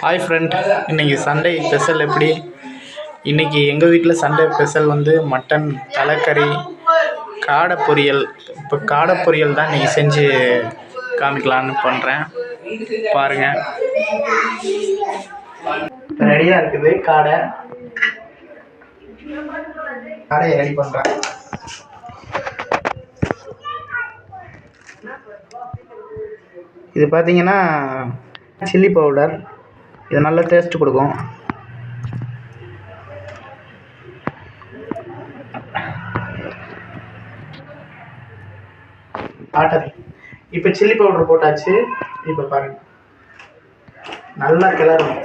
Hi friend, இன்றைக்கி Sunday special எப்படி? இன்றைக்கி எங்கள் வீட்டில் சண்டே ஸ்பெஷல் வந்து மட்டன் தலைக்கறி, காடை பொரியல். இப்போ காடை பொரியல் தான் இன்றைக்கி செஞ்சு காமிக்கலான்னு பண்ணுறேன், பாருங்கள். ரெடியாக இருக்குது காடையை ரெடி பண்ணுறேன். இது பார்த்தீங்கன்னா சில்லி பவுடர், இது நல்ல டேஸ்ட் கொடுக்கும். இப்போ சில்லி பவுடர் போட்டாச்சு. இப்போ பாருங்க, நல்லா கிளறணும்.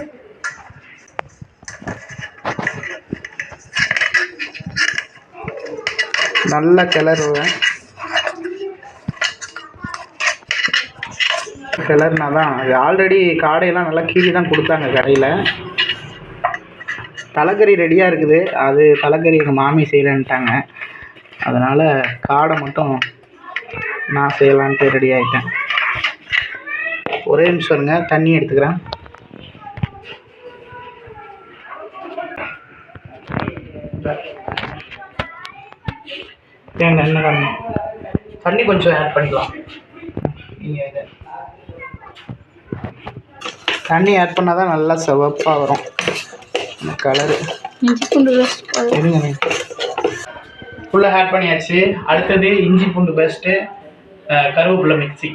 நல்லா கிளறுவேன். கிளறுனா தான் இது. ஆல்ரெடி காடையெல்லாம் நல்லா கீழே தான் கொடுத்தாங்க கடையில். தலைக்கறி ரெடியாக இருக்குது. அது தலைக்கறி எங்கள் மாமி செய்யலைன்ட்டாங்க, அதனால் காடை மட்டும் நான் செய்யலான்ட்டு ரெடி ஆகிட்டேன். ஒரே நிமிஷம் இருங்க, தண்ணி எடுத்துக்கிறேன். ஏங்க என்ன தண்ணி கொஞ்சம் ஆட் பண்ணிக்கலாம். நீங்கள் இதை தண்ணி ஆட் பண்ணால் தான் நல்லா சிவப்பாக வரும் கலரு. இருங்க, ஃபுல்லாக ஆட் பண்ணியாச்சு. அடுத்தது இஞ்சி பூண்டு பேஸ்ட்டு, கருவேப்பிலை மிக்ஸி.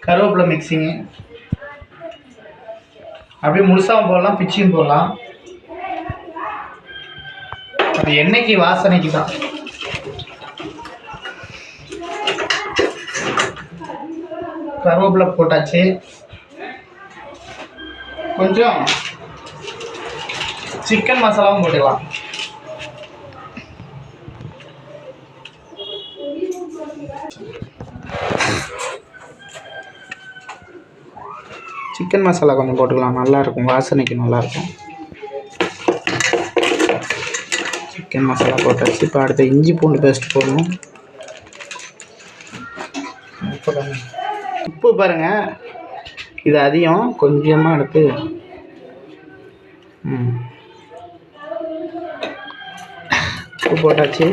கருவேப்பிலை மிக்ஸிங்க அப்படியே முழுசாகவும் போடலாம், பிச்சியும் போடலாம். அது எண்ணெய்க்கு வாசனைக்கு தான். கருவேப்பிலை போட்டாச்சு. கொஞ்சம் சிக்கன் மசாலாவும் போட்டுக்கலாம். சிக்கன் மசாலா கொஞ்சம் போட்டுக்கலாம், நல்லாயிருக்கும், வாசனைக்கு நல்லாயிருக்கும். சிக்கன் மசாலா போட்டாச்சு. இப்போ அடுத்து இஞ்சி பூண்டு பேஸ்ட் போடணும். உப்பு பாருங்கள், இது அதிகம், கொஞ்சமாக எடுத்து உப்பு போட்டாச்சு.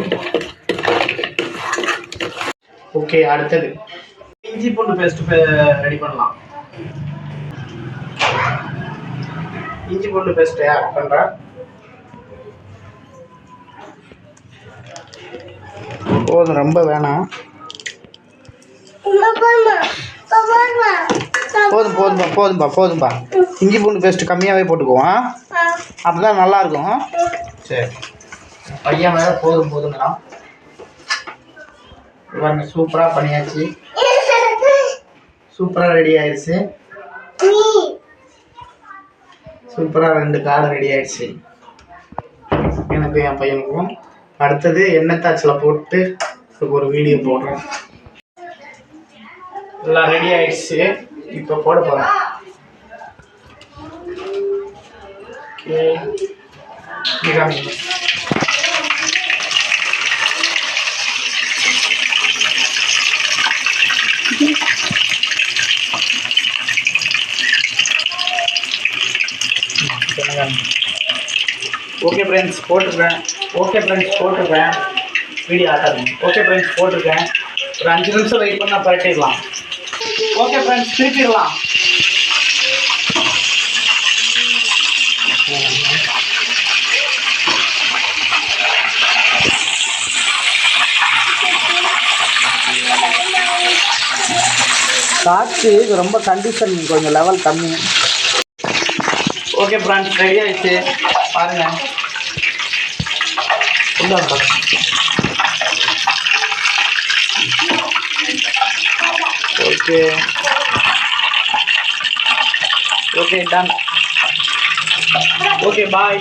ஓகே, அடுத்தது இஞ்சி பூண்டு பேஸ்ட் ரெடி பண்ணலாம். இஞ்சி பூண்டு பேஸ்ட் ஆட் பண்ணுறேன். போதும், ரொம்ப வேணாம். போதும்பா. இஞ்சி பூண்டு பேஸ்ட் கம்மியாகவே போட்டுக்குவோம், அப்போ தான் நல்லாயிருக்கும். சரி, பையன் வேறு போதுங்கிறான். இவங்க சூப்பராக பண்ணியாச்சு. சூப்பராக ரெடி ஆயிடுச்சு. சூப்பராக 2 காடை ரெடி ஆயிடுச்சு எனக்கு, என் பையனுக்கும். அடுத்தது எண்ணெய் தாய்ச்சலை போட்டு ஒரு வீடியோ போடுறேன். எல்லாம் ரெடி ஆயிடுச்சு. இப்போ போட போகிறேன். ஓகே ஃப்ரெண்ட்ஸ், போட்டிருக்கேன். வீடியோ ஆட்டாதுங்க. ஓகே ஃப்ரெண்ட்ஸ், போட்டிருக்கேன். ஒரு 5 நிமிஷம் வெயிட் பண்ணால் பரட்டிடலாம். Okay friends, திருப்பிடலாம். காற்று இது ரொம்ப கண்டிஷன் கொஞ்சம் லெவல் கம்மி. ஓகே ஃப்ரெண்ட்ஸ், ரெடி ஆயிடுச்சு பாருங்கள். Okay done. ஓகே, பாய்.